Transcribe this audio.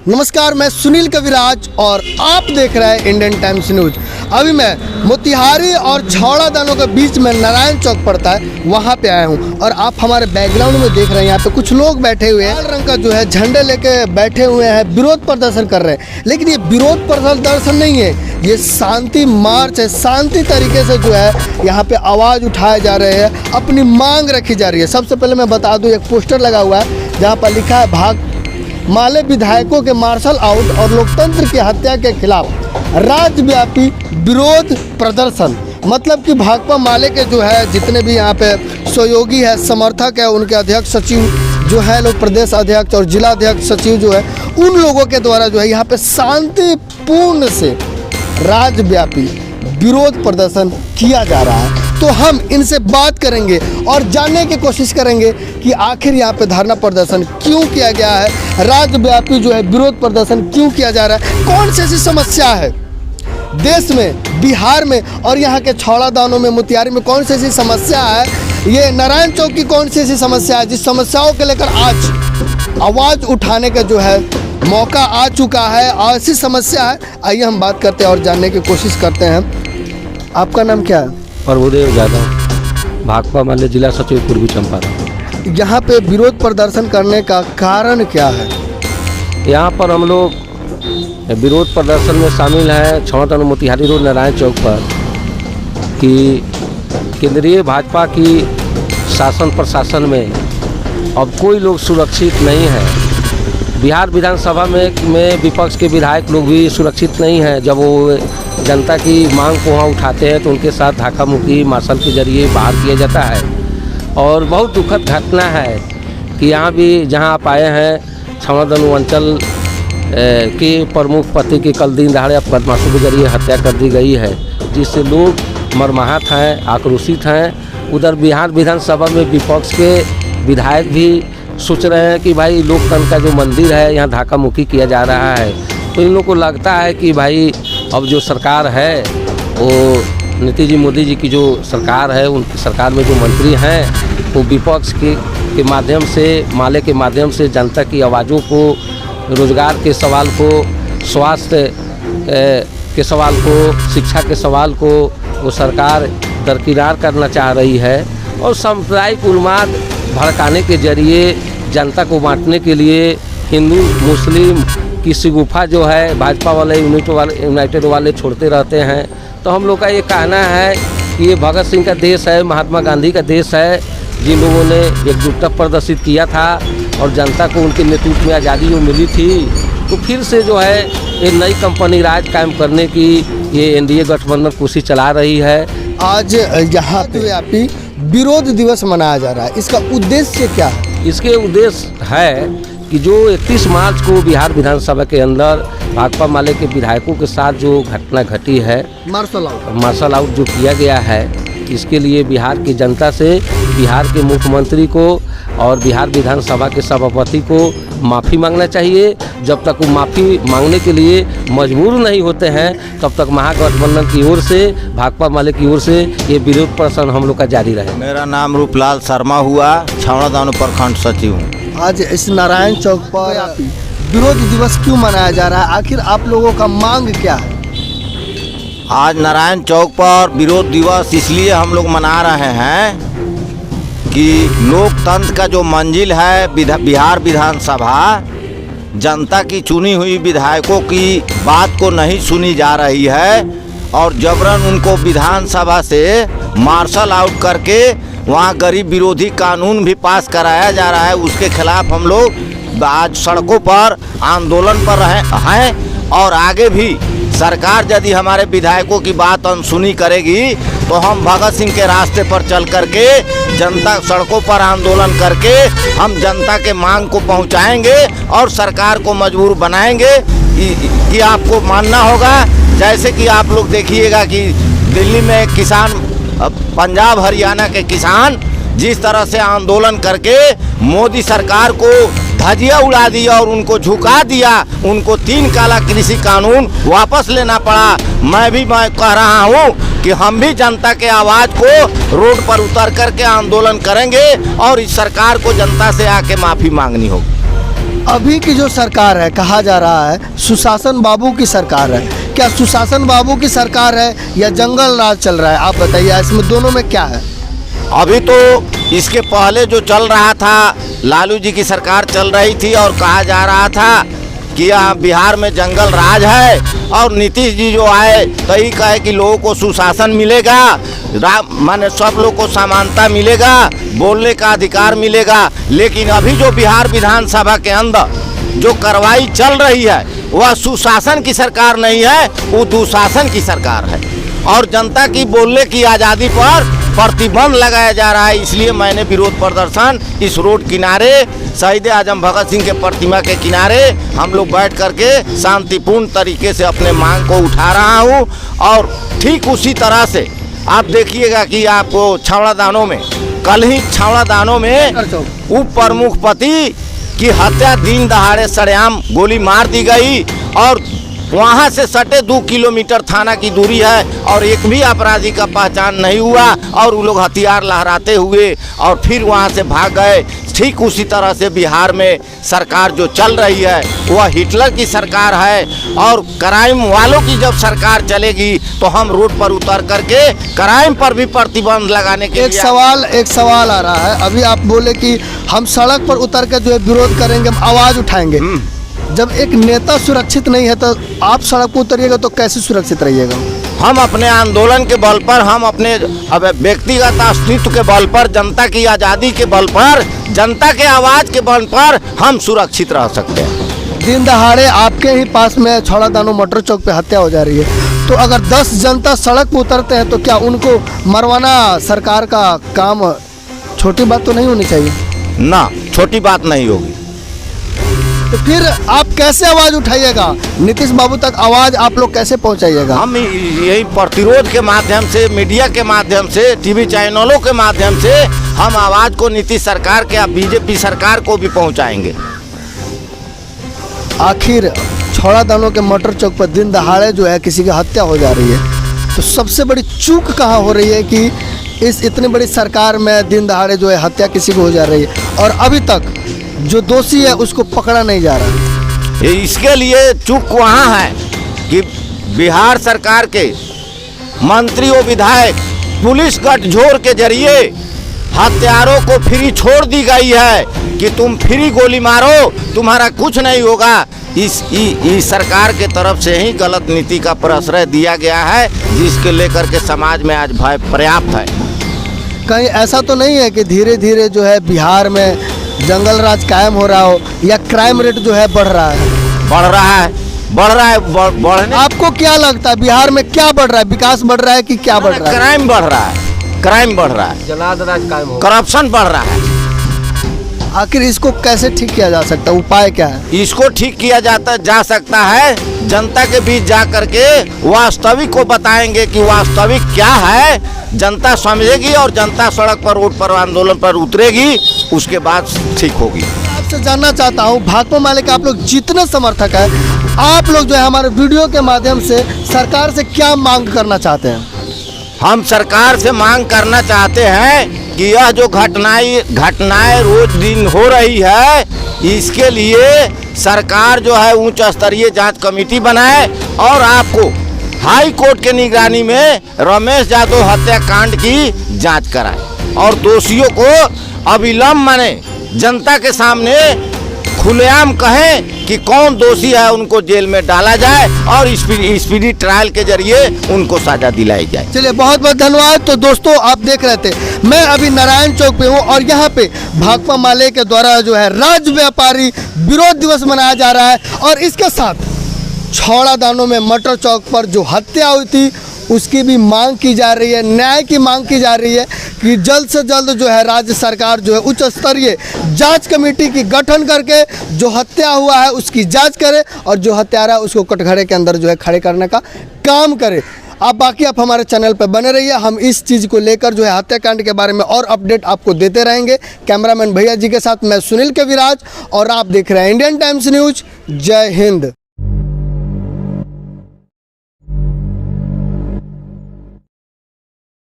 नमस्कार, मैं सुनील कविराज और आप देख रहे हैं इंडियन टाइम्स न्यूज। अभी मैं मोतिहारी और छौड़ा दानों के बीच में नारायण चौक पड़ता है, वहाँ पे आया हूँ और आप हमारे बैकग्राउंड में देख रहे हैं यहाँ पे कुछ लोग बैठे हुए हैं, लाल रंग का जो है झंडे लेके बैठे हुए हैं, विरोध प्रदर्शन कर रहे हैं। लेकिन ये विरोध प्रदर्शन नहीं है, ये शांति मार्च है। शांति तरीके से जो है यहाँ पे आवाज़ उठाए जा रहे हैं, अपनी मांग रखी जा रही है। सबसे पहले मैं बता दूँ, एक पोस्टर लगा हुआ है जहाँ पर लिखा है भाग माले विधायकों के मार्शल आउट और लोकतंत्र की हत्या के खिलाफ राज्यव्यापी विरोध प्रदर्शन। मतलब कि भाकपा माले के जो है जितने भी यहाँ पे सहयोगी है, समर्थक है, उनके अध्यक्ष सचिव जो है लोग, प्रदेश अध्यक्ष और जिला अध्यक्ष सचिव जो है, उन लोगों के द्वारा जो है यहाँ पे शांतिपूर्ण से राज्यव्यापी विरोध प्रदर्शन किया जा रहा है। तो हम इनसे बात करेंगे और जानने की कोशिश करेंगे कि आखिर यहाँ पे धरना प्रदर्शन क्यों किया गया है, राज्यव्यापी जो है विरोध प्रदर्शन क्यों किया जा रहा है, कौन सी ऐसी समस्या है देश में, बिहार में और यहाँ के छौड़ा दानों में, मोतिहारी में कौन सी ऐसी समस्या है, ये नारायण चौक की कौन सी ऐसी समस्या है जिस समस्याओं को लेकर आज आवाज़ उठाने का जो है मौका आ चुका है। ऐसी समस्या है, आइए हम बात करते हैं और जानने की कोशिश करते हैं। आपका नाम क्या है? प्रभुदेव यादव, भाकपा माले जिला सचिव पूर्वी चंपारण। यहाँ पे विरोध प्रदर्शन करने का कारण क्या है? यहाँ पर हम लोग विरोध प्रदर्शन में शामिल हैं छौड़ा दानों मोतिहारी रोड नारायण चौक पर कि केंद्रीय भाजपा की शासन प्रशासन में अब कोई लोग सुरक्षित नहीं है। बिहार विधानसभा में विपक्ष के विधायक लोग भी सुरक्षित नहीं हैं। जब वो जनता की मांग को वहाँ उठाते हैं तो उनके साथ धक्का मुक्की मार्शल के जरिए बाहर किया जाता है। और बहुत दुखद घटना है कि यहाँ भी जहाँ आप आए हैं, छौड़ा दानों अंचल के प्रमुख पति की कल दिन दहाड़े बदमाशों के जरिए हत्या कर दी गई है, जिससे लोग मर्माहत हैं, आक्रोशित हैं। उधर बिहार विधानसभा में विपक्ष के विधायक भी सोच रहे हैं कि भाई लोकतंत्र का जो मंदिर है यहाँ धक्का मुक्की किया जा रहा है। तो इन लोगों को लगता है कि भाई अब जो सरकार है वो नीतीश जी, मोदी जी की जो सरकार है, उनकी सरकार में जो मंत्री हैं वो विपक्ष के माध्यम से, माले के माध्यम से जनता की आवाज़ों को, रोजगार के सवाल को, स्वास्थ्य के सवाल को, शिक्षा के सवाल को वो सरकार दरकिनार करना चाह रही है और सांप्रदायिक उन्माद भड़काने के जरिए जनता को बांटने के लिए हिंदू मुस्लिम की शिगुफा जो है भाजपा वाले यूनाइटेड वाले छोड़ते रहते हैं। तो हम लोग का ये कहना है कि ये भगत सिंह का देश है, महात्मा गांधी का देश है, जिन लोगों ने एकजुटता प्रदर्शित किया था और जनता को उनके नेतृत्व में आज़ादी जो मिली थी, तो फिर से जो है एक नई कंपनी राज कायम करने की ये एनडीए गठबंधन कोशिश चला रही है। आज यहाँ पे व्यापी विरोध दिवस मनाया जा रहा है, इसका उद्देश्य क्या है? इसके उद्देश्य है कि जो 31 मार्च को बिहार विधानसभा के अंदर भाकपा माले के विधायकों के साथ जो घटना घटी है, मार्शल आउट जो किया गया है, इसके लिए बिहार की जनता से बिहार के मुख्यमंत्री को और बिहार विधानसभा के सभापति को माफ़ी मांगना चाहिए। जब तक वो माफ़ी मांगने के लिए मजबूर नहीं होते हैं तब तक महागठबंधन की ओर से, भाकपा माले की ओर से ये विरोध प्रदर्शन हम लोग का जारी रहे। मेरा नाम रूपलाल शर्मा हुआ, छौड़ा दानों प्रखंड सचिव हूँ। आज इस नारायण चौक पर विरोध दिवस क्यों मनाया जा रहा है, आखिर आप लोगों का मांग क्या है? आज नारायण चौक पर विरोध दिवस इसलिए हम लोग मना रहे हैं कि लोकतंत्र का जो मंजिल है बिहार विधानसभा, जनता की चुनी हुई विधायकों की बात को नहीं सुनी जा रही है और जबरन उनको विधानसभा से मार्शल आउट करके वहाँ गरीब विरोधी कानून भी पास कराया जा रहा है। उसके खिलाफ हम लोग आज सड़कों पर आंदोलन पर हैं और आगे भी सरकार यदि हमारे विधायकों की बात अनसुनी करेगी तो हम भगत सिंह के रास्ते पर चल करके जनता सड़कों पर आंदोलन करके हम जनता के मांग को पहुंचाएंगे और सरकार को मजबूर बनाएंगे कि आपको मानना होगा। जैसे कि आप लोग देखिएगा कि दिल्ली में किसान, पंजाब हरियाणा के किसान जिस तरह से आंदोलन करके मोदी सरकार को धजिया उड़ा दिया और उनको झुका दिया, उनको 3 काला कृषि कानून वापस लेना पड़ा। मैं कह रहा हूँ कि हम भी जनता के आवाज़ को रोड पर उतर करके आंदोलन करेंगे और इस सरकार को जनता से आके माफ़ी मांगनी होगी। अभी की जो सरकार है, कहा जा रहा है सुशासन बाबू की सरकार है, क्या सुशासन बाबू की सरकार है या जंगल राज चल रहा है? आप बताइए, इसमें दोनों में क्या है? अभी तो इसके पहले जो चल रहा था, लालू जी की सरकार चल रही थी और कहा जा रहा था कि यहाँ बिहार में जंगल राज है, और नीतीश जी जो आए तो ही कहे कि लोगों को सुशासन मिलेगा, माने सब लोग को समानता मिलेगा, बोलने का अधिकार मिलेगा। लेकिन अभी जो बिहार विधानसभा के अंदर जो कार्रवाई चल रही है वह सुशासन की सरकार नहीं है, वो दुशासन की सरकार है, और जनता की बोलने की आज़ादी पर प्रतिबंध लगाया जा रहा है। इसलिए मैंने विरोध प्रदर्शन इस रोड किनारे शहीद आजम भगत सिंह के प्रतिमा के किनारे हम लोग बैठ करके शांतिपूर्ण तरीके से अपने मांग को उठा रहा हूं। और ठीक उसी तरह से आप देखिएगा कि आपको छावड़ा दानों में, कल ही छावड़ा दानों में उप प्रमुख पति की हत्या दिन दहाड़े सरेआम गोली मार दी गई, और वहाँ से सटे 2 किलोमीटर थाना की दूरी है और एक भी अपराधी का पहचान नहीं हुआ, और वो लोग हथियार लहराते हुए और फिर वहाँ से भाग गए। ठीक उसी तरह से बिहार में सरकार जो चल रही है वह हिटलर की सरकार है, और क्राइम वालों की जब सरकार चलेगी तो हम रोड पर उतर करके क्राइम पर भी प्रतिबंध लगाने के एक सवाल आ रहा है। अभी आप बोले कि हम सड़क पर उतर कर जो है विरोध करेंगे, हम आवाज़ उठाएंगे। जब एक नेता सुरक्षित नहीं है तो आप सड़क पर उतरिएगा तो कैसे सुरक्षित रहिएगा? हम अपने आंदोलन के बल पर, हम अपने व्यक्तिगत अस्तित्व के बल पर, जनता की आज़ादी के बल पर, जनता के आवाज़ के बल पर हम सुरक्षित रह सकते हैं। दिन दहाड़े आपके ही पास में छौड़ा दानो मोटर चौक पे हत्या हो जा रही है, तो अगर 10 जनता सड़क पर उतरते हैं तो क्या उनको मरवाना सरकार का काम छोटी बात तो नहीं होनी चाहिए? ना, छोटी बात नहीं होगी। तो फिर आप कैसे आवाज़ उठाइएगा? नीतीश बाबू तक आवाज़ आप लोग कैसे पहुंचाइएगा? हम यही प्रतिरोध के माध्यम से, मीडिया के माध्यम से, टीवी चैनलों के माध्यम से हम आवाज़ को नीतीश सरकार के, बीजेपी सरकार को भी पहुंचाएंगे। आखिर छौड़ा दानों के मोटर चौक पर दिन दहाड़े जो है किसी की हत्या हो जा रही है, तो सबसे बड़ी चूक कहाँ हो रही है कि इस इतनी बड़ी सरकार में दिन दहाड़े जो है हत्या किसी को हो जा रही है और अभी तक जो दोषी है उसको पकड़ा नहीं जा रहा? इसके लिए चूक वहाँ है कि बिहार सरकार के मंत्री और विधायक पुलिस गठजोड़ के जरिए हत्यारों को फ्री छोड़ दी गई है कि तुम फ्री गोली मारो, तुम्हारा कुछ नहीं होगा। इस सरकार के तरफ से ही गलत नीति का प्रश्रय दिया गया है, जिसके लेकर के समाज में आज भय पर्याप्त है। कहीं ऐसा तो नहीं है कि धीरे धीरे जो है बिहार में जंगल राज कायम हो रहा हो या क्राइम रेट जो है बढ़ रहा है? बढ़ने। आपको क्या लगता है बिहार में क्या बढ़ रहा है? विकास बढ़ रहा है कि क्या बढ़ रहा है? क्राइम बढ़ रहा है, जलाद राज कायम हो, करप्शन बढ़ रहा है। आखिर इसको कैसे ठीक किया जा सकता है? उपाय क्या है? इसको ठीक किया जा सकता है जनता के बीच जा करके वास्तविक को बताएंगे कि वास्तविक क्या है, जनता समझेगी और जनता सड़क पर, रोड पर, आंदोलन पर उतरेगी, उसके बाद ठीक होगी। आपसे जानना चाहता हूँ, भाकपा माले के आप लोग जितने समर्थक हैं, आप लोग जो है हमारे वीडियो के माध्यम से सरकार से क्या मांग करना चाहते हैं? हम सरकार से मांग करना चाहते हैं कि यह जो घटनाएं रोज दिन हो रही है, इसके लिए सरकार जो है उच्च स्तरीय जांच कमेटी बनाए और आपको हाई कोर्ट के निगरानी में रमेश यादव हत्याकांड की जांच कराए और दोषियों को अविलंब माने जनता के सामने खुलेआम कहें कि कौन दोषी है, उनको जेल में डाला जाए और स्पीडी ट्रायल के जरिए उनको सजा दिलाई जाए। चलिए, बहुत बहुत धन्यवाद। तो दोस्तों, आप देख रहे थे, मैं अभी नारायण चौक पे हूँ और यहाँ पे भाकपा माले के द्वारा जो है राज्य व्यापारी विरोध दिवस मनाया जा रहा है और इसके साथ छौड़ा दानों में मटर चौक पर जो हत्या हुई थी उसकी भी मांग की जा रही है, न्याय की मांग की जा रही है कि जल्द से जल्द जो है राज्य सरकार जो है उच्च स्तरीय जांच कमेटी की गठन करके जो हत्या हुआ है उसकी जांच करे और जो हत्यारा है उसको कटघरे के अंदर जो है खड़े करने का काम करे। आप हमारे चैनल पर बने रहिए, हम इस चीज़ को लेकर जो है हत्याकांड के बारे में और अपडेट आपको देते रहेंगे। कैमरामैन भैया जी के साथ मैं सुनील कविराज और आप देख रहे हैं इंडियन टाइम्स न्यूज। जय हिंद।